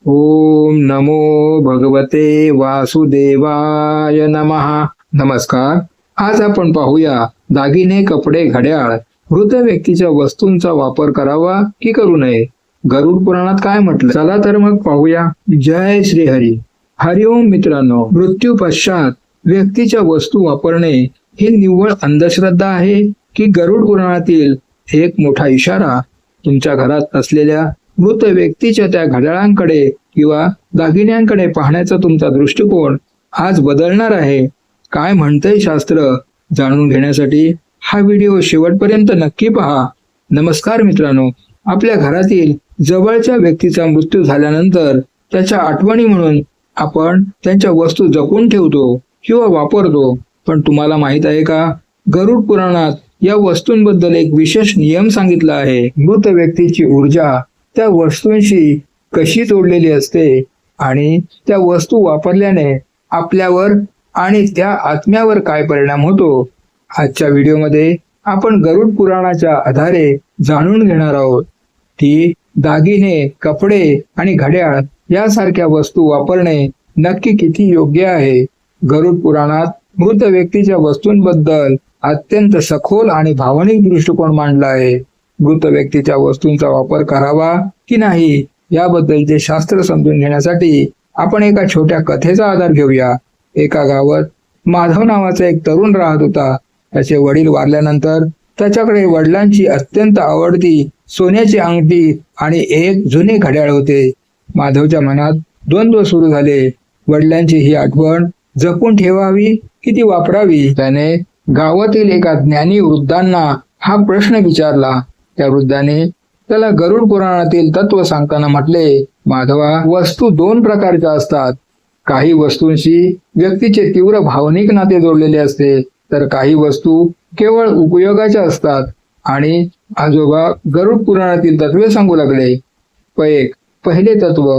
ओम नमो भगवते वासुदेवाय नमः. नमस्कार. आज आपण पाहूया दागिने, कपडे, घड्याळ, मृत व्यक्तीच्या वस्तूंचा वापर करावा की करू नये. गरुड पुराणात काय म्हटलं, चला तर मग पाहूया. जय श्री हरी. हरिओम मित्रांनो, मृत्यू पश्चात व्यक्तीच्या वस्तू वापरणे ही निव्वळ अंधश्रद्धा आहे की गरुड पुराणातील एक मोठा इशारा? तुमच्या घरात असलेल्या मृत व्यक्तीच्या त्या घड्याळांकडे किंवा दागिन्यांकडे पाहण्याचा तुमचा दृष्टिकोन आज बदलणार आहे. काय म्हणतंय शास्त्र जाणून घेण्यासाठी हा व्हिडिओ शेवटपर्यंत नक्की पहा. नमस्कार मित्रांनो, आपल्या घरातील जवळच्या व्यक्तीचा मृत्यू झाल्यानंतर त्याच्या आठवणी म्हणून आपण त्यांच्या वस्तू जपून ठेवतो किंवा वापरतो. पण तुम्हाला माहित आहे का, गरुड पुराणात या वस्तूंबद्दल एक विशेष नियम सांगितला आहे. मृत व्यक्तीची ऊर्जा त्या वस्तूंशी कशी जोडलेली असते आणि त्या वस्तू वापरल्याने आपल्यावर आणि त्या आत्म्यावर काय परिणाम होतो, आजच्या व्हिडिओमध्ये आपण गरुड पुराणाच्या आधारे जाणून घेणार आहोत. ती दागिने, कपडे आणि घड्याळ यासारख्या वस्तू वापरणे नक्की किती योग्य आहे. गरुड पुराणात मृत व्यक्तीच्या वस्तूंबद्दल अत्यंत सखोल आणि भावनिक दृष्टिकोन मांडला आहे. मृत व्यक्तीच्या वस्तूंचा वापर करावा की नाही याबद्दलचे शास्त्र समजून घेण्यासाठी आपण एका छोट्या कथेचा आधार घेऊया. एका गावात माधव नावाचा एक तरुण राहत होता. त्याचे वडील वारल्यानंतर त्याच्याकडे वडिलांची अत्यंत आवडती सोन्याची अंगठी आणि एक जुने घड्याळ होते. माधवच्या मनात द्वंद्व सुरू झाले. वडिलांची ही आठवण जपून ठेवावी की ती वापरावी. त्याने गावातील एका ज्ञानी वृद्धांना हा प्रश्न विचारला. त्या वृद्धाने त्याला गरुड पुराणातील तत्व सांगताना म्हटले, माधवा, वस्तू दोन प्रकारच्या असतात. काही वस्तूंशी व्यक्तीचे तीव्र भावनिक नाते जोडलेले असते, तर काही वस्तू केवळ उपयोगाच्या असतात. आणि आजोबा गरुड पुराणातील तत्वे सांगू लागले. पहिले तत्व,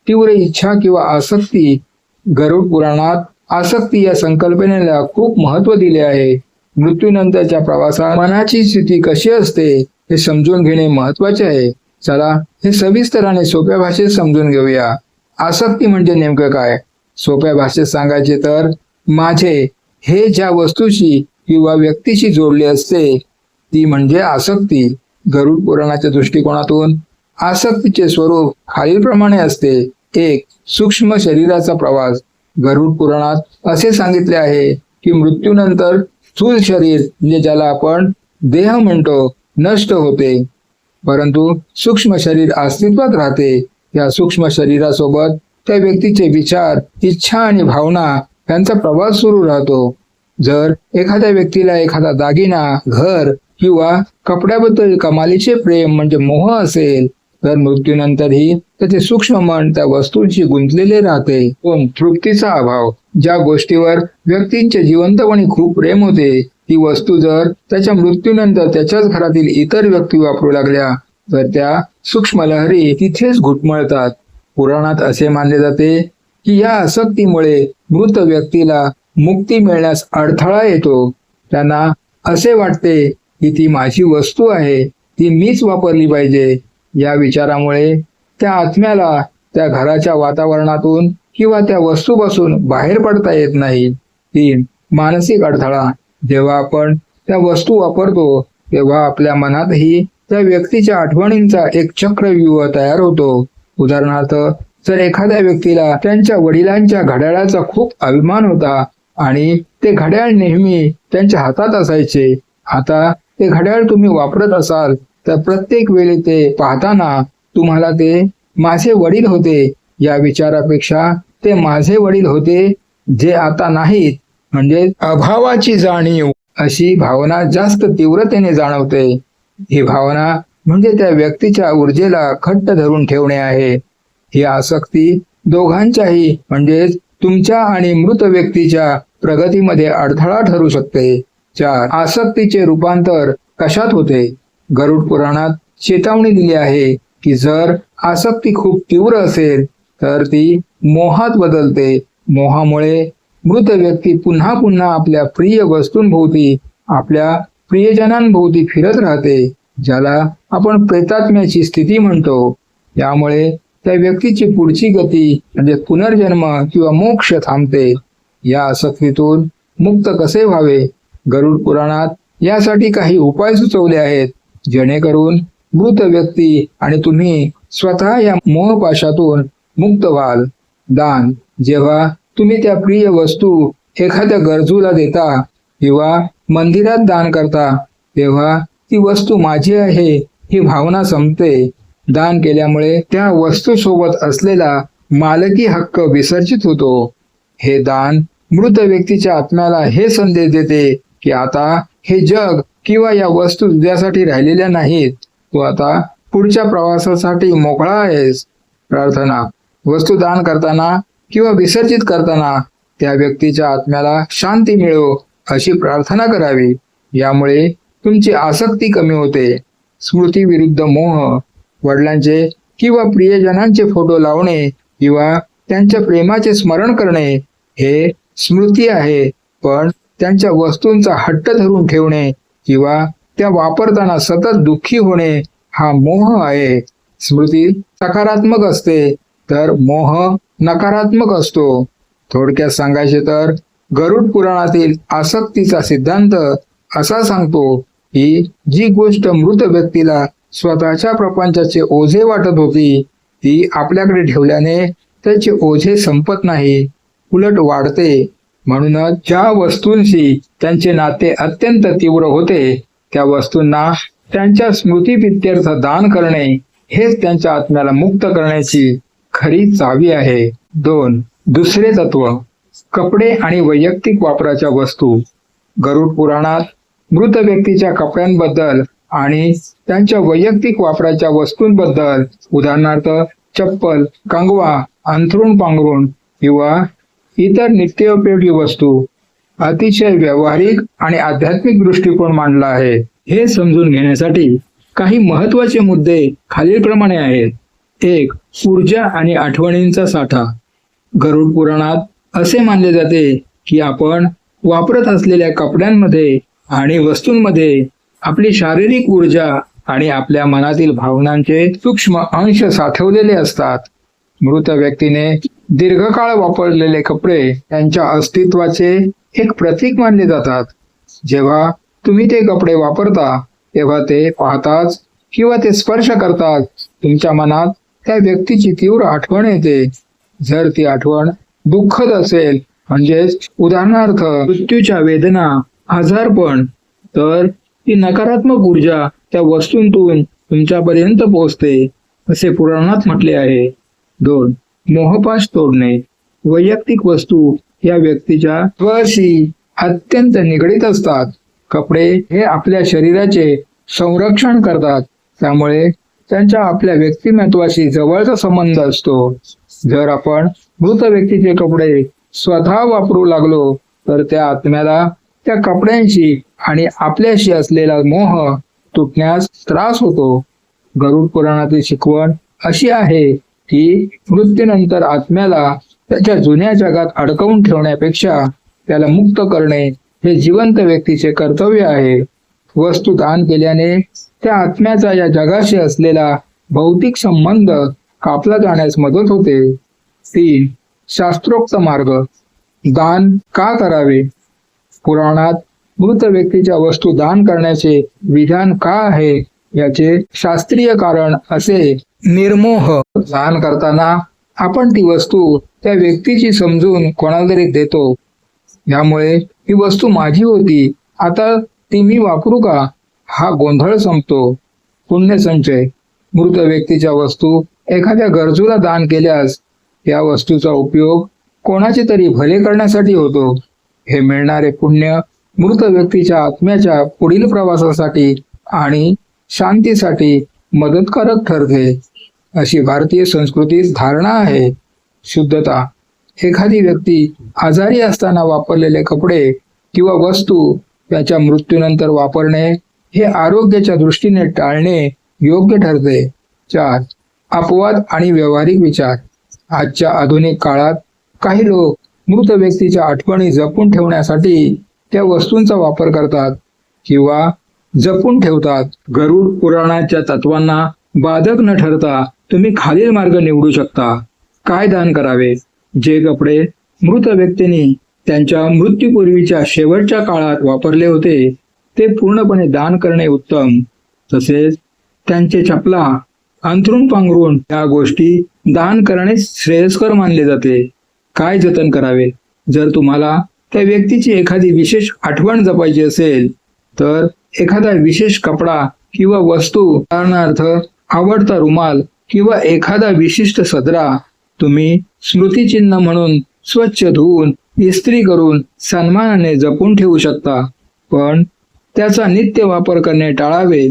तीव्र इच्छा किंवा आसक्ती. गरुड पुराणात आसक्ती या संकल्पनेला खूप महत्व दिले आहे. मृत्यूनंतरच्या प्रवासात मनाची स्थिती कशी असते हे समजून घेणे महत्वाचे आहे. चला हे सविस्तर आणि सोप्या भाषेत समजून घेऊया. आसक्ती म्हणजे नेमकं काय? सोप्या भाषेत सांगायचे तर माझे हे ज्या वस्तूशी किंवा व्यक्तीशी जोडले असते ती म्हणजे आसक्ती. गरुड पुराणाच्या दृष्टिकोनातून आसक्तीचे स्वरूप खालीलप्रमाणे असते. 1. सूक्ष्म शरीराचा प्रवास. गरुड पुराणात असे सांगितले आहे की मृत्यूनंतर स्थूल शरीर, म्हणजे ज्याला आपण देह म्हणतो, नष्ट होते, परंतु सूक्ष्म शरीर अस्तित्वात राहते. या सूक्ष्म शरीरासोबत त्या व्यक्तीचे विचार, इच्छा आणि भावना यांचा प्रवास सुरू राहतो. जर एखाद्या व्यक्तीला एखादा दागिना, घर किंवा कपड्याबद्दल कमालीचे प्रेम म्हणजे मोह असेल तर मृत्यूनंतरही त्याचे सूक्ष्म मन त्या वस्तूंशी गुंतलेले राहते. तृप्तीचा अभाव. ज्या गोष्टीवर व्यक्तींचे जिवंतपणी खूप प्रेम होते ती वस्तू जर त्याच्या मृत्यूनंतर त्याच्याच घरातील इतर व्यक्ती वापरू लागल्या तर त्या सूक्ष्म लहरी तिथेच घुटमळतात. पुराणात असे मानले जाते की या आसक्तीमुळे मृत व्यक्तीला मुक्ती मिळण्यास अडथळा येतो. त्यांना असे वाटते की ती माझी वस्तू आहे, ती मीच वापरली पाहिजे. या विचारामुळे त्या आत्म्याला त्या घराच्या वातावरणातून किंवा त्या वस्तूपासून बाहेर पडता येत नाही. 3. मानसिक अडथळा. जेव्हा आपण त्या वस्तू वापरतो तेव्हा आपल्या मनातही त्या व्यक्तीच्या आठवणींचा एक चक्रव्यूह तयार होतो. उदाहरणार्थ, जर एखाद्या व्यक्तीला त्यांच्या वडिलांच्या घड्याळाचा खूप अभिमान होता आणि ते घड्याळ नेहमी त्यांच्या हातात असायचे, आता ते घड्याळ तुम्ही वापरत असाल तर प्रत्येक वेळी ते पाहताना तुम्हाला ते माझे वडील होते या विचारापेक्षा ते माझे वडील होते जे आता नाहीत म्हणजे अभावाची जाणीव अशी भावना जास्त तीव्रतेने जाणवते. ही भावना म्हणजे त्या व्यक्तीच्या ऊर्जेला घट्ट धरून ठेवणे आहे. ही आसक्ती दोघांच्याही म्हणजेच तुमच्या आणि मृत व्यक्तीच्या प्रगतीमध्ये अडथळा ठरू शकते. 4. आसक्तीचे रूपांतर कशात होते? गरुड पुराणात चेतावणी दिली आहे की जर आसक्ती खूप तीव्र असेल तर ती मोहात बदलते. मोहामुळे मृत व्यक्ती पुन्हा पुन्हा आपल्या प्रिय वस्तूंभोवती, आपल्या प्रियजनांभोवती फिरत राहते, ज्याला आपण प्रेतात्म्याची स्थिती म्हणतो. यामुळे त्या व्यक्तीची पुढची गती म्हणजे पुनर्जन्म किंवा मोक्ष थांबते. या आसक्तीतून मुक्त कसे व्हावे? गरुड पुराणात यासाठी काही उपाय सुचवले आहेत, जेणेकरून मृत व्यक्ती आणि तुम्ही स्वतः या मोहपाशातून मुक्त व्हाल. दान. जेव्हा तुम्ही त्या प्रिय वस्तू एखाद्या गरजूला देता किंवा मंदिरात दान करता, तेव्हा ती वस्तू माझी आहे ही भावना संपते. दान केल्यामुळे त्या वस्तूसोबत असलेला मालकी हक्क विसर्जित होतो. हे दान मृत व्यक्तीच्या आत्म्याला हे संदेश देते की आता हे जग किंवा या वस्तू तुझ्यासाठी राहिलेल्या नाहीत. तू आता पुढच्या प्रवासासाठी मोकळा आहेस. प्रार्थना. वस्तू दान करताना किंवा विसर्जित करताना त्या व्यक्तीच्या आत्म्याला शांती मिळो अशी प्रार्थना करावी. यामुळे तुमची आसक्ती कमी होते. स्मृती विरुद्ध मोह. वडिलांचे किंवा प्रियजनांचे फोटो लावणे किंवा त्यांच्या प्रेमाचे स्मरण करणे हे स्मृती आहे, पण त्यांच्या वस्तूंचा हट्ट धरून ठेवणे किंवा त्या वापरताना सतत दुःखी होणे हा मोह आहे. स्मृती सकारात्मक असते तर मोह नकारात्मक असतो. थोडक्यात सांगायचे तर गरुड पुराणातील आसक्तीचा सिद्धांत असा सांगतो की जी गोष्ट मृत व्यक्तीला स्वतःच्या प्रपंचाचे ओझे वाटत होती ती आपल्याकडे ठेवल्याने त्याचे ओझे संपत नाही, उलट वाढते. म्हणूनच ज्या वस्तूंशी त्यांचे नाते अत्यंत तीव्र होते त्या वस्तूंना त्यांच्या स्मृतीप्रित्यर्थ दान करणे हेच त्यांच्या आत्म्याला मुक्त करण्याची खरी चावी आहे. 2. दुसरे तत्व. कपडे आणि वैयक्तिक वापराच्या वस्तू. गरुड पुराणात मृत व्यक्तीच्या कपड्यांबद्दल आणि त्यांच्या वैयक्तिक वापराच्या वस्तूंबद्दल, उदाहरणार्थ चप्पल, कंगवा, अंथरूण पांघरूण किंवा इतर नित्योपयोगी वस्तू, अतिशय व्यावहारिक आणि आध्यात्मिक दृष्टिकोन मांडला आहे. हे समजून घेण्यासाठी काही महत्त्वाचे मुद्दे खालीलप्रमाणे आहेत. 1. ऊर्जा आणि आठवणींचा साठा. गरुड पुराणात असे मानले जाते की आपण वापरत असलेल्या कपड्यांमध्ये आणि वस्तूंमध्ये आपली शारीरिक ऊर्जा आणि आपल्या मनातील भावनांचे सूक्ष्म अंश साठवलेले असतात. मृत व्यक्तीने दीर्घकाळ वापरलेले कपडे त्यांच्या अस्तित्वाचे एक प्रतीक मानले जातात. जेव्हा तुम्ही ते कपडे वापरता तेव्हा ते पाहताच किंवा ते स्पर्श करताच तुमच्या मनात त्या व्यक्तीची तीव्र आठवण येते. जर ती आठवण दुःखद असेल, म्हणजेच उदाहरणार्थ मृत्यूच्या वेदना, आजारपण, तर ती नकारात्मक ऊर्जा त्या वस्तूंतून तुमच्यापर्यंत पोहोचते असे पुराणात म्हटले आहे. 2. मोहपाश तोडणे. वैयक्तिक वस्तू या व्यक्तीच्या स्वशी अत्यंत निगडीत असतात. कपडे हे आपल्या शरीराचे संरक्षण करतात, त्यामुळे त्यांच्या आपल्या व्यक्तिमत्वाशी जवळचा संबंध असतो. जर आपण मृत व्यक्तीचे कपडे स्वतः वापरू लागलो तर त्या आत्म्याला त्या कपड्यांशी आणि आपल्याशी असलेला मोह तुटण्यास त्रास होतो. गरुड पुराणातील शिकवण अशी आहे की मृत्यूनंतर आत्म्याला त्याच्या जुन्या जगात अडकवून ठेवण्यापेक्षा त्याला मुक्त करणे हे जिवंत व्यक्तीचे कर्तव्य आहे. वस्तू दान केल्याने त्या आत्म्याचा या जगाशी असलेला भौतिक संबंध कापला जाण्यास मदत होते. 3. शास्त्रोक्त मार्ग. दान का करावे? पुराणात मृत व्यक्तीच्या वस्तू दान करण्याचे विधान का आहे याचे शास्त्रीय कारण असे. निर्मोह. दान करताना आपण ती वस्तू त्या व्यक्तीची समजून कोणाला तरी देतो. यामुळे ही वस्तू माझी होती, आता ती मी वापरू का हा गोंधळ संपतो. पुण्यसंचय. मृत व्यक्तीच्या वस्तू एखाद्या गरजूला दान केल्यास या वस्तूचा उपयोग कोणाचे तरी भले करण्यासाठी होतो. हे मिळणारे पुण्य मृत व्यक्तीच्या आत्म्याच्या पुढील प्रवासासाठी आणि शांतीसाठी मदतकारक ठरते अशी भारतीय संस्कृतीत धारणा आहे. शुद्धता. एखादी व्यक्ती आजारी असताना वापरलेले कपडे किंवा वस्तू त्याच्या मृत्यूनंतर वापरणे हे आरोग्याच्या दृष्टीने टाळणे योग्य ठरते. 4. अपवाद आणि व्यावहारिक विचार. आजच्या आधुनिक काळात काही लोक मृत व्यक्तीच्या आठवणी जपून ठेवण्यासाठी त्या वस्तूंचा वापर करतात किंवा जपून ठेवतात. गरुड पुराणाच्या तत्वांना बाधक न ठरता तुम्ही खालील मार्ग निवडू शकता. काय दान करावे? जे कपडे मृत व्यक्तीने त्यांच्या मृत्यूपूर्वीच्या शेवटच्या काळात वापरले होते ते पूर्णपणे दान करणे उत्तम. तसेच त्यांचे चपला, अंथरूण पांघरूण या गोष्टी दान करणे श्रेयस्कर मानले जाते. काय जतन करावे? जर तुम्हाला त्या व्यक्तीची एखादी विशेष आठवण जपायची असेल तर एखादा विशेष कपडा किंवा वस्तू, उदाहरणार्थ आवडता रुमाल किंवा एखादा विशिष्ट सदरा तुम्ही स्मृतिचिन्ह म्हणून स्वच्छ धुवून इस्त्री करून सन्मानाने जपून ठेवू शकता. पण त्याचा नित्य वापर करणे टाळावे.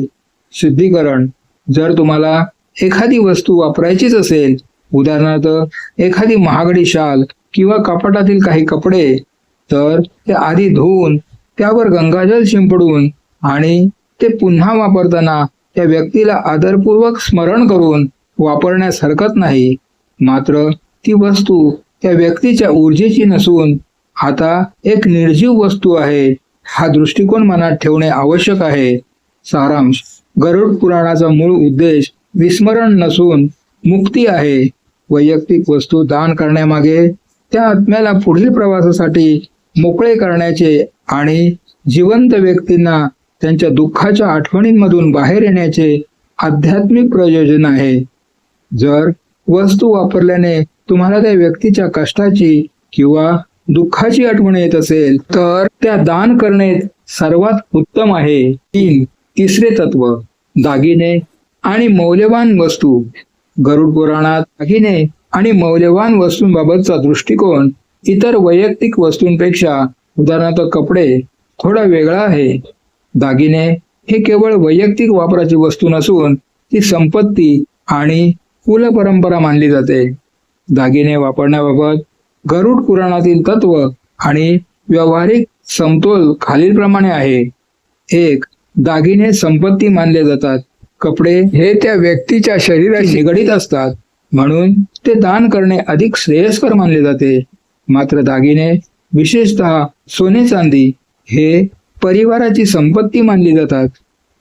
शुद्धीकरण: जर तुम्हाला एखादी वस्तू वापरायचीच असेल, उदाहरणार्थ एखादी महागडी शाल किंवा कपाटातील काही कपडे, तर ते आधी धुवून त्यावर गंगाजल शिंपडून आणि ते पुन्हा वापरताना त्या व्यक्तीला आदरपूर्वक स्मरण करून वापरण्यास हरकत नाही. मात्र ती वस्तू त्या व्यक्तीच्या ऊर्जेची नसून आता एक निर्जीव वस्तू आहे हा दृष्टिकोन मनात ठेवणे आवश्यक आहे. सारांश: गरुड पुराणाचा मूळ उद्देश विस्मरण नसून मुक्ती आहे. वैयक्तिक वस्तू दान करण्यामागे त्या आत्म्याला पुढील प्रवासासाठी मोकळे करण्याचे आणि जिवंत व्यक्तींना त्यांच्या दुःखाच्या आठवणींमधून बाहेर येण्याचे आध्यात्मिक प्रयोजन आहे. जर वस्तू वापरल्याने तुम्हाला त्या व्यक्तीच्या कष्टाची किंवा दुःखाची आठवण येत असेल तर त्या दान करणे सर्वात उत्तम आहे. तिसरे तत्व: दागिने आणि मौल्यवान वस्तू. गरुड पुराणात दागिने आणि मौल्यवान वस्तूंबाबतचा दृष्टिकोन इतर वैयक्तिक वस्तूंपेक्षा, उदाहरणार्थ कपडे, थोडा वेगळा आहे. दागिने हे केवळ वैयक्तिक वापराची वस्तू नसून ती संपत्ती आणि कुलपरंपरा मानली जाते. दागिने वापरण्याबाबत गरुड पुराणातील तत्व आणि व्यावहारिक समतोल खालीलप्रमाणे आहे. 1. दागिने संपत्ती मानले जातात. कपडे हे त्या व्यक्तीच्या शरीराशी निगडीत असतात म्हणून ते दान करणे अधिक श्रेयस्कर मानले जाते. मात्र दागिने, विशेषतः सोने चांदी, हे परिवाराची संपत्ती मानली जातात.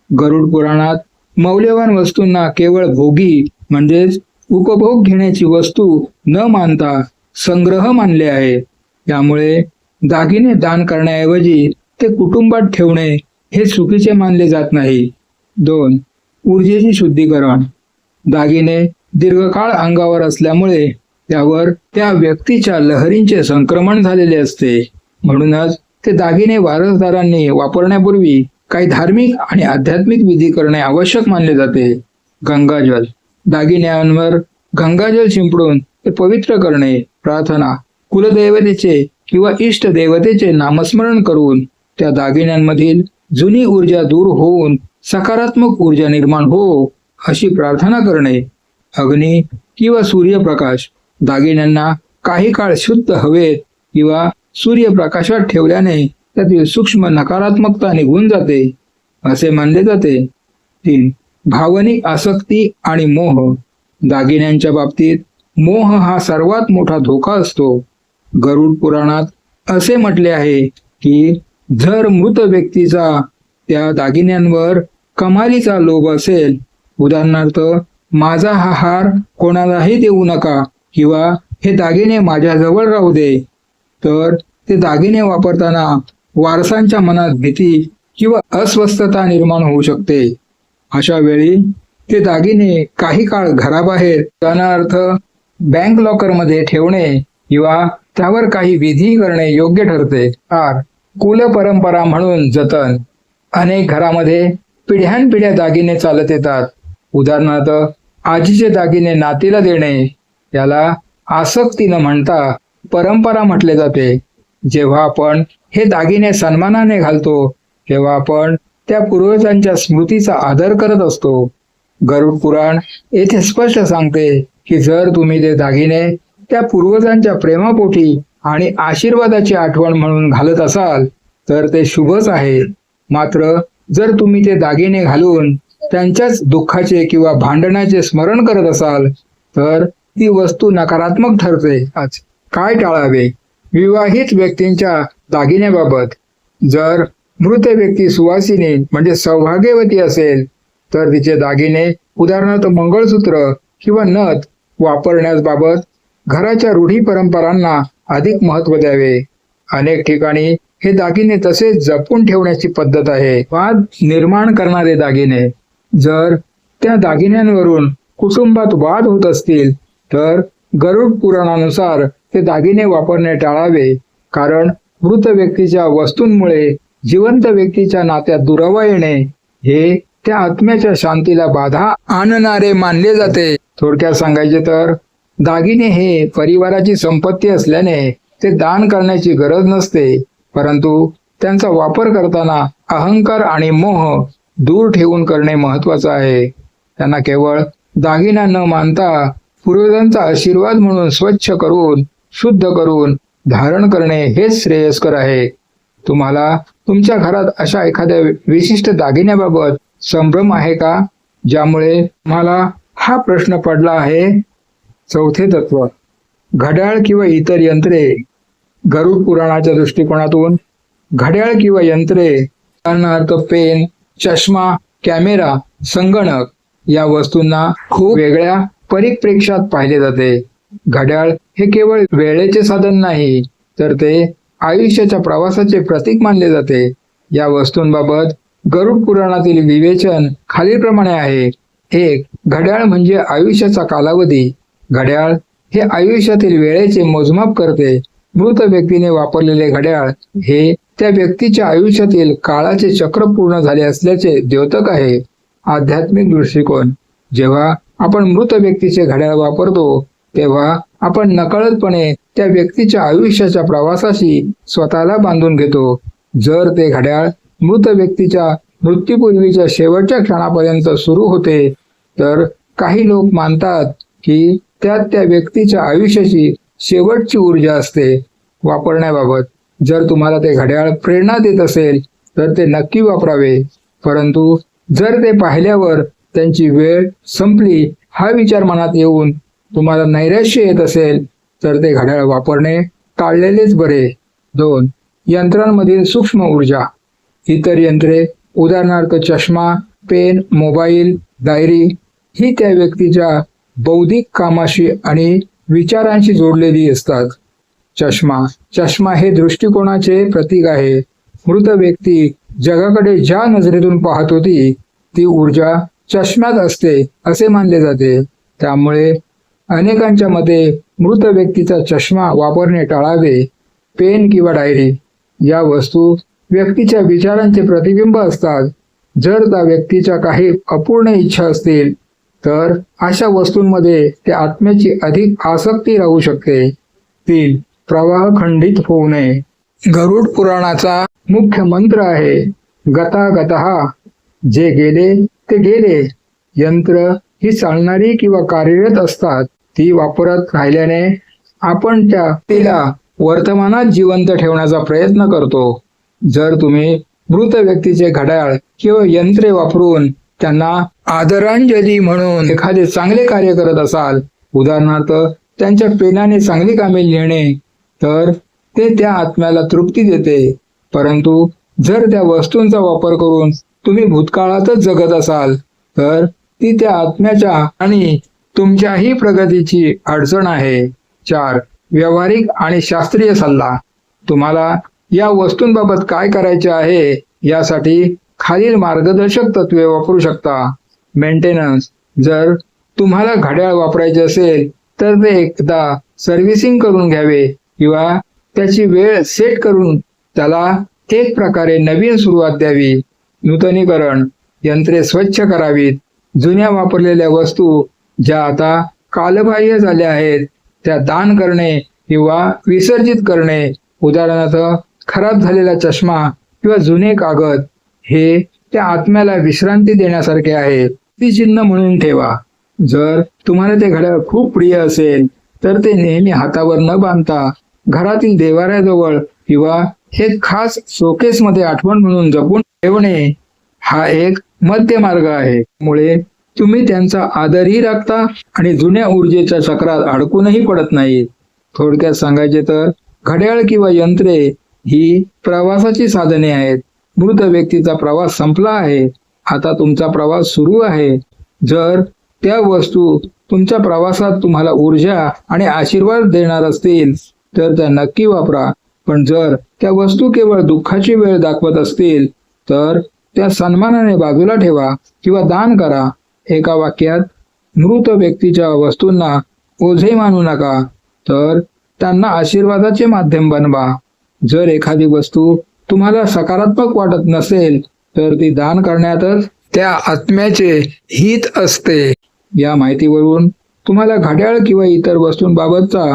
गरुड पुराणात मौल्यवान वस्तूंना केवळ भोगी म्हणजेच उपभोग घेण्याची वस्तू न मानता संग्रह मानले आहे. त्यामुळे दागिने दान करण्याऐवजी ते कुटुंबात ठेवणे हे चुकीचे मानले जात नाही. 2. ऊर्जेची शुद्धीकरण. दागिने दीर्घकाळ अंगावर असल्यामुळे त्यावर त्या व्यक्तीच्या लहरींचे संक्रमण झालेले असते. म्हणूनच ते दागिने वारसदारांनी वापरण्यापूर्वी काही धार्मिक आणि आध्यात्मिक विधी करणे आवश्यक मानले जाते. गंगाजल. दागिन्यांवर गंगाजल शिंपडून ते पवित्र करणे, प्रार्थना, कुलदेवतेचे किंवा इष्ट देवतेचे नामस्मरण करून त्या दागिन्यांमधील जुनी ऊर्जा दूर होऊन सकारात्मक ऊर्जा निर्माण हो अशी प्रार्थना करणे. अग्नी किंवा सूर्यप्रकाश. दागिन्यांना काही काळ शुद्ध हवेत किंवा सूर्यप्रकाशात ठेवल्याने त्यातील सूक्ष्म नकारात्मकता निघून जाते असे मानले जाते. 3. भावनिक आसक्ती आणि मोह. दागिन्यांच्या बाबतीत मोह हा सर्वात मोठा धोका असतो. गरुड पुराणात असे म्हटले आहे की जर मृत व्यक्तीचा त्या दागिन्यांवर कमालीचा लोभ असेल, उदाहरणार्थ माझा हा हार कोणालाही देऊ नका किंवा हे दागिने माझ्याजवळ राहू दे, तर ते दागिने वापरताना वारसांच्या मनात भीती किंवा अस्वस्थता निर्माण होऊ शकते. अशा वेळी ते दागिने काही काळ घराबाहेर, उदाहरणार्थ बँक लॉकरमध्ये ठेवणे किंवा त्यावर काही विधी करणे योग्य ठरते. 4. कुलपरंपरा म्हणून जतन. अनेक घरामध्ये पिढ्यानपिढ्या दागिने चालत येतात. उदाहरणार्थ आजीचे दागिने नातीला देणे याला आसक्ती न म्हणता परंपरा म्हटले जाते. जेव्हा आपण हे दागिने सन्मानाने घालतो तेव्हा आपण त्या पूर्वजांच्या स्मृतीचा आदर करत असतो. गरुड पुराण येथे स्पष्ट सांगते की जर तुम्ही ते दागिने त्या पूर्वजांच्या प्रेमापोटी आणि आशीर्वादाची आठवण म्हणून घालत असाल तर ते शुभच आहे. मात्र जर तुम्ही ते दागिने घालून त्यांच्याच दुःखाचे किंवा भांडणाचे स्मरण करत असाल तर ती वस्तू नकारात्मक ठरते. काय टाळावे? विवाहित व्यक्तींच्या दागिन्याबाबत. जर मृत व्यक्ती सुवासिनी म्हणजे सौभाग्यवती असेल तर तिचे दागिने उदाहरणार्थ मंगळसूत्र किंवा नथ वापरण्याबाबत घराच्या रूढी परंपरांना अधिक महत्त्व द्यावे. अनेक ठिकाणी हे दागिने तसेच जपून ठेवण्याची पद्धत आहे. वाद निर्माण करणारे दागिने. जर त्या दागिन्यांवरून कुटुंबात वाद होत असतील तर गरुड पुराणानुसार ते दागिने वापरणे टाळावे, कारण मृत व्यक्तीच्या वस्तूंमुळे जिवंत व्यक्तीच्या नात्यात दुरावा येणे हे त्या आत्म्याच्या शांतीला बाधा आणणारे मानले जाते. थोडक्यात सांगायचे तर दागिने हे परिवाराची संपत्ती असल्याने ते दान करण्याची गरज नसते, परंतु त्यांचा वापर करताना अहंकार आणि मोह दूर ठेवून करणे महत्वाचं आहे. त्यांना केवळ दागिना न मानता पूर्वजांचा आशीर्वाद म्हणून स्वच्छ करून शुद्ध करून धारण करणे हेच श्रेयस्कर आहे. तुम्हाला तुमच्या घरात अशा एखाद्या विशिष्ट दागिन्याबाबत संभ्रम आहे का, ज्यामुळे तुम्हाला हा प्रश्न पडला आहे? चौथे तत्व, घड्याळ किंवा इतर यंत्रे. गरुड पुराणाच्या दृष्टिकोनातून घड्याळ किंवा यंत्रे, उदाहरणार्थ पेन, चष्मा, कॅमेरा, संगणक या वस्तूंना खूप वेगळ्या परिप्रेक्ष्यात पाहिले जाते. घड्याळ हे केवळ वेळेचे साधन नाही, तर ते आयुष्याच्या प्रवासाचे प्रतीक मानले जाते. या वस्तूंबाबत गरुड पुराणातील विवेचन खालीलप्रमाणे आहे. 1. घड्याळ म्हणजे आयुष्याचा कालावधी. घड्याळ हे आयुष्यातील वेळेचे मोजमाप करते. मृत व्यक्तीने वापरलेले घड्याळ हे त्या व्यक्तीच्या आयुष्यातील काळाचे चक्र पूर्ण झाले असल्याचे द्योतक आहे. आध्यात्मिक दृष्टिकोन. जेव्हा आपण मृत व्यक्तीचे घड्याळ वापरतो तेव्हा आपण नकळतपणे त्या व्यक्तीच्या आयुष्याच्या प्रवासाशी स्वतःला बांधून घेतो. जर ते घड्याळ मृत व्यक्तीच्या मृत्यूपूर्वीच्या शेवटच्या क्षणापर्यंत सुरू होते तर काही लोक मानतात की त्यात त्या व्यक्तीच्या आयुष्याची शेवटची ऊर्जा असते. वापरण्याबाबत, जर तुम्हाला ते घड्याळ प्रेरणा देत असेल तर ते नक्की वापरावे, परंतु जर ते पाहिल्यावर त्यांची वेळ संपली हा विचार मनात येऊन तुम्हाला नैराश्य येत असेल तर ते घड्याळ वापरणे टाळलेलेच बरे. 2. यंत्रांमधील सूक्ष्म ऊर्जा. इतर यंत्रे, उदाहरणार्थ चष्मा, पेन, मोबाईल, डायरी ही त्या व्यक्तीच्या बौद्धिक कामाशी आणि विचारांशी जोडलेली असतात. चष्मा हे दृष्टिकोनाचे प्रतीक आहे. मृत व्यक्ती जगाकडे ज्या नजरेतून पाहत होती ती ऊर्जा चष्म्यात असते असे मानले जाते. त्यामुळे अनेकांच्या मते मृत व्यक्तीचा चष्मा वापरणे टाळावे. पेन किंवा डायरी या वस्तू व्यक्तीच्या विचारांचे प्रतिबिंब असतात. जर त्या व्यक्तीच्या काही अपूर्ण इच्छा असतील तर अशा वस्तूंमध्ये त्या आत्म्याची अधिक आसक्ती राहू शकते. 3. प्रवाह खंडित होऊ नये. गरुड पुराणाचा मुख्य मंत्र आहे गतागतः. जे गेले ते गेले. यंत्र ही चालणारी किंवा कार्यरत असतात. ती वापरत राहिल्याने आपण तिला वर्तमानात जिवंत ठेवण्याचा प्रयत्न करतो. जर तुम्ही मृत व्यक्तीचे घड्याळ किंवा यंत्रे वापरून त्यांना आदरांजली म्हणून एखादे चांगले कार्य करत असाल, उदाहरणार्थ त्यांच्या पेनाने चांगली कामे लिहिणे, तर ते त्या आत्म्याला तृप्ती देते. परंतु जर त्या वस्तूंचा वापर करून तुम्ही भूतकाळातच जगत असाल तर ती त्या आत्म्याच्या आणि तुमच्याही प्रगतीची अडचण आहे. 4. व्यावहारिक आणि शास्त्रीय सल्ला. तुम्हाला या वस्तूंबाबत काय करायचे आहे यासाठी खालील मार्गदर्शक तत्वे वापरू शकता. मेंटेनन्स. जर तुम्हाला घड्याळ वापरायचे असेल तर ते एकदा सर्व्हिसिंग करून घ्यावे किंवा त्याची वेळ सेट करून त्याला एक प्रकारे नवीन सुरुवात द्यावी. नूतनीकरण. यंत्रे स्वच्छ करावीत. जुन्या वापरलेल्या वस्तू ज्या आता कालबाह्य झाल्या आहेत त्या दान करणे किंवा विसर्जित करणे. उदाहरणार्थ खराब झालेला चष्मा किंवा जुने कागद हे त्या आत्म्याला विश्रांती देण्यासारखे आहे. ती चिन्ह म्हणून ठेवा. जर तुम्हाला ते घड्याळ खूप प्रिय असेल तर ते नेहमी हातावर न बांधता घरातील देवाऱ्याजवळ किंवा एक खास शोकेसमध्ये आठवण म्हणून जपून ठेवणे हा एक मध्य मार्ग आहे. त्यामुळे तुम्ही त्यांचा आदरही राखता आणि जुन्या ऊर्जेच्या चक्रात अडकूनही पडत नाही. थोडक्यात सांगायचे तर घड्याळ किंवा यंत्रे ही प्रवासाची साधने आहेत. मृत व्यक्तीचा प्रवास संपला आहे, आता तुमचा प्रवास सुरू आहे. जर त्या वस्तू तुमच्या प्रवासात तुम्हाला ऊर्जा आणि आशीर्वाद देणार असतील तर त्या नक्की वापरा. पण जर त्या वस्तू केवळ दुःखाची वेळ दाखवत असतील तर त्या सन्मानाने बाजूला ठेवा किंवा दान करा. एका वाक्यात, मृत व्यक्तीच्या वस्तूंना ओझे मानू नका, तर त्यांना आशीर्वादाचे माध्यम बनवा. जर एखादी वस्तू तुम्हाला सकारात्मक वाटत नसेल तर ती दान करण्यातच त्या आत्म्याचे हित असते. या माहितीवरून तुम्हाला घड्याळ किंवा इतर वस्तूंबाबतचा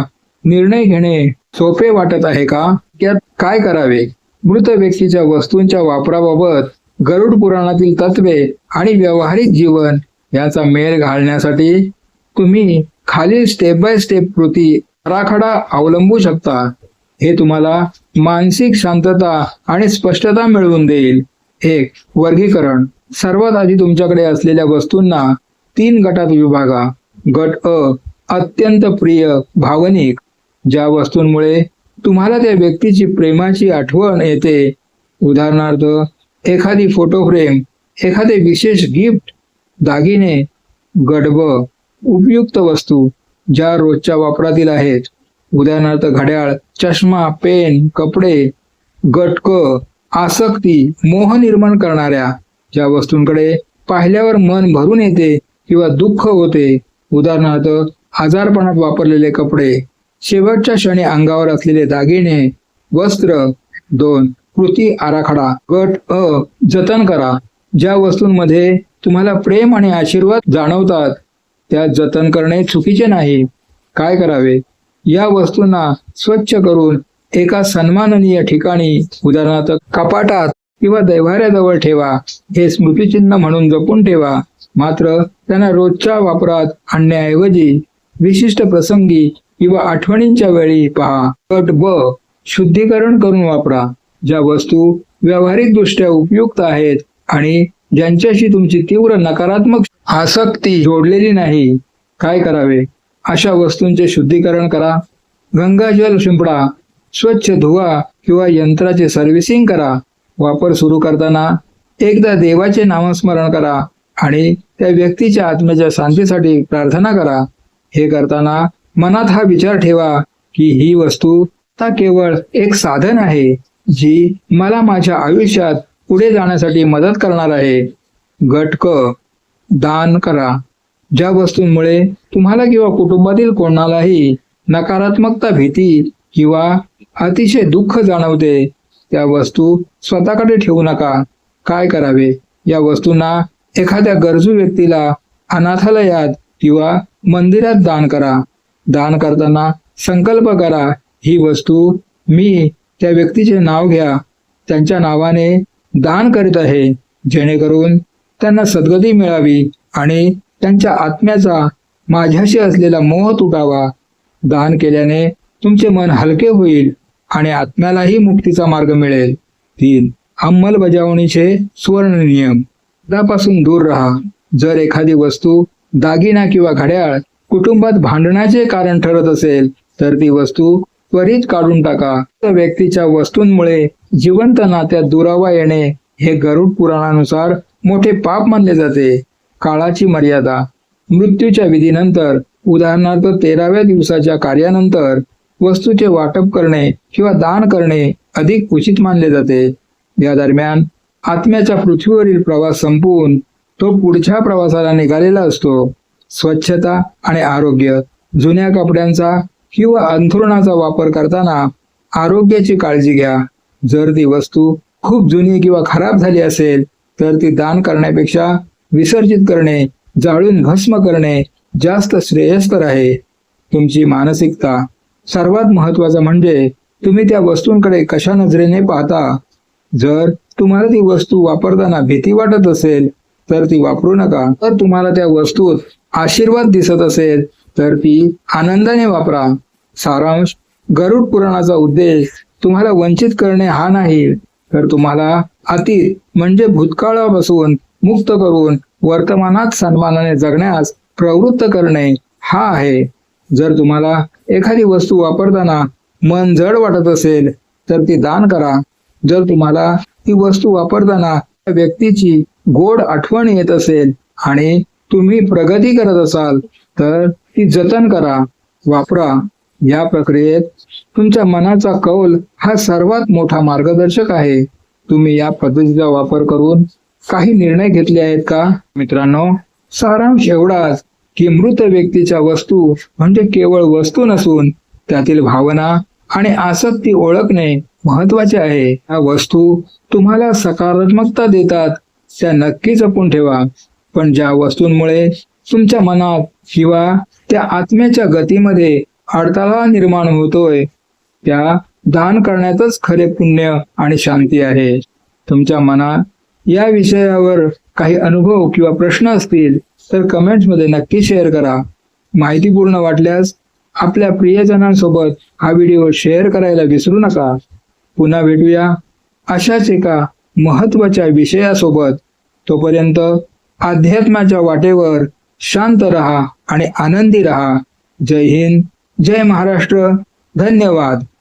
निर्णय घेणे सोपे वाटत आहे का? यात काय करावे? मृत व्यक्तीच्या वस्तूंच्या वापराबाबत गरुड पुराणातील तत्वे आणि व्यावहारिक जीवन याचा मेळ घालण्यासाठी तुम्ही खालील स्टेप बाय स्टेप कृती आराखडा अवलंबू शकता. हे तुम्हाला मानसिक शांतता आणि स्पष्टता मिळवून देईल. 1. वर्गीकरण. सर्वात आधी तुमच्याकडे असलेल्या वस्तूंना 3 गटात विभागा. गट अ, अत्यंत प्रिय, भावनिक. ज्या वस्तूंमुळे तुम्हाला त्या व्यक्तीची प्रेमाची आठवण येते. उदाहरणार्थ, एखादी फोटो फ्रेम, एखादे विशेष गिफ्ट, दागिने. गट ब, उपयुक्त वस्तू, ज्या रोजच्या वापरातील आहेत. उदाहरणार्थ, घड्याळ, चष्मा, पेन, कपडे. गट क, आसक्ती, मोह निर्माण करणाऱ्या, ज्या वस्तूंकडे पाहिल्यावर मन भरून येते किंवा दुःख होते. उदाहरणार्थ, आजारपणात वापरलेले कपडे, शेवटच्या क्षणी अंगावर असलेले दागिने, वस्त्र. 2. कृती आराखडा. गट अ, जतन करा. ज्या वस्तूंमध्ये तुम्हाला प्रेम आणि आशीर्वाद जाणवतात त्या जतन करणे चुकीचे नाही. काय करावे? या वस्तूंना स्वच्छ करून एका सन्माननीय ठिकाणी, उदाहरणार्थ कपाटात किंवा देव्हाऱ्याजवळ ठेवा. हे स्मृतिचिन्ह म्हणून जपून ठेवा. मात्र त्यांना रोजच्या वापरात आणण्याऐवजी विशिष्ट प्रसंगी किंवा आठवणींच्या वेळी पहा. गट ब, शुद्धीकरण करून वापरा. ज्या वस्तू व्यावहारिकदृष्ट्या उपयुक्त आहेत आणि ज्यांच्याशी तुमची तीव्र नकारात्मक आसक्ती जोडलेली नाही. काय करावे? अशा वस्तूंचे शुद्धीकरण करा. गंगाजल शिंपडा, स्वच्छ धुवा किंवा यंत्राचे सर्व्हिसिंग करा. वापर सुरू करताना एकदा देवाचे नामस्मरण करा आणि त्या व्यक्तीच्या आत्म्याच्या शांतीसाठी प्रार्थना करा. हे करताना मनात हा विचार ठेवा की ही वस्तू आता केवळ एक साधन आहे जी मला माझ्या आयुष्यात पुढे जाण्यासाठी मदत करणार आहे. गट क, दान करा. ज्या वस्तूंमुळे तुम्हाला किंवा कुटुंबातील कोणालाही नकारात्मकता, भीती किंवा अतिशय दुःख जाणवते त्या वस्तू स्वतःकडे ठेवू नका. काय करावे? या वस्तूंना एखाद्या गरजू व्यक्तीला अनाथालयात किंवा मंदिरात दान करा. दान करताना संकल्प करा, ही वस्तू मी त्या व्यक्तीचे नाव घ्या, त्यांच्या नावाने दान करीत आहे, जेणेकरून त्यांना सद्गती मिळावी आणि त्यांच्या आत्म्याचा माझ्याशी असलेला मोह तुटावा. दान केल्याने तुमचे मन हलके होईल आणि आत्म्यालाही मुक्तीचा मार्ग मिळेल. 3. अंमलबजावणीचे सुवर्ण नियम. त्यापासून दूर राहा. जर एखादी वस्तू, दागिना किंवा घड्याळ कुटुंबात भांडणाचे कारण ठरत असेल तर ती वस्तू त्वरित काढून टाका. त्या व्यक्तीच्या वस्तूंमुळे जिवंत नात्यात दुरावा येणे हे गरुड पुराणानुसार मोठे पाप मानले जाते. काळाची मर्यादा. मृत्यूच्या विधीनंतर, उदाहरणार्थ 13व्या दिवसाच्या कार्यानंतर वस्तूचे वाटप करणे किंवा दान करणे अधिक उचित मानले जाते. या दरम्यान आत्म्याचा पृथ्वीवरील प्रवास संपवून तो पुढच्या प्रवासाला निघालेला असतो. स्वच्छता आणि आरोग्य. जुन्या कपड्यांचा किंवा अंथरुणाचा वापर करताना आरोग्याची काळजी घ्या. जर ती वस्तू खूप जुनी किंवा खराब झाली असेल तर ती दान करण्यापेक्षा विसर्जित करणे, जाळून भस्म करणे जास्त श्रेयस्कर आहे. तुमची मानसिकता. सर्वात महत्त्वाचं म्हणजे तुम्ही त्या वस्तूंकडे कशा नजरेने पाहता. जर तुम्हाला ती वस्तू वापरताना भीती वाटत असेल तर ती वापरू नका. जर तुम्हाला त्या वस्तूत आशीर्वाद दिसत असेल तर ती आनंदाने वापरा. सारांश. गरुड पुराणाचा उद्देश तुम्हाला वंचित करणे हा नाही, तर तुम्हाला अतीत म्हणजे भूतकाळापासून मुक्त करून वर्तमानात सन्मानाने जगण्यास प्रवृत्त करणे हा आहे. जर तुम्हाला एखादी वस्तू वापरताना मन जड वाटत असेल तर ती दान करा. जर तुम्हाला ती वस्तू वापरताना त्या व्यक्तीची गोड आठवण येत असेल आणि तुम्ही प्रगती करत असाल तर ती जतन करा, वापरा. या प्रक्रियेत तुमच्या मनाचा कौल हा सर्वात मोठा मार्गदर्शक आहे. तुम्ही या पद्धतीचा वापर करून काही निर्णय घेतले आहेत का? मित्रांनो, सारांश एवढाच की मृत व्यक्तीच्या वस्तू म्हणजे केवळ वस्तू नसून त्यातील भावना आणि आसक्ती ओळखणे महत्वाचे आहे. या वस्तू तुम्हाला सकारात्मकता देतात त्या नक्की जपून ठेवा, पण ज्या वस्तूंमुळे तुमच्या मनात किंवा त्या आत्म्याच्या गतीमध्ये अडथळा निर्माण होतोय त्या दान करण्यातच खरे पुण्य आणि शांती आहे. तुमच्या मनात या विषयावर काही अनुभव किंवा प्रश्न असतील तर कमेंट्समध्ये नक्की शेअर करा. माहितीपूर्ण वाटल्यास आपल्या प्रियजनांसोबत हा व्हिडिओ शेअर करायला विसरू नका. पुन्हा भेटूया अशाच एका महत्त्वाच्या विषयासोबत. तोपर्यंत अध्यात्माच्या वाटेवर शांत रहा आणि आनंदी रहा. जय हिंद, जय महाराष्ट्र. धन्यवाद.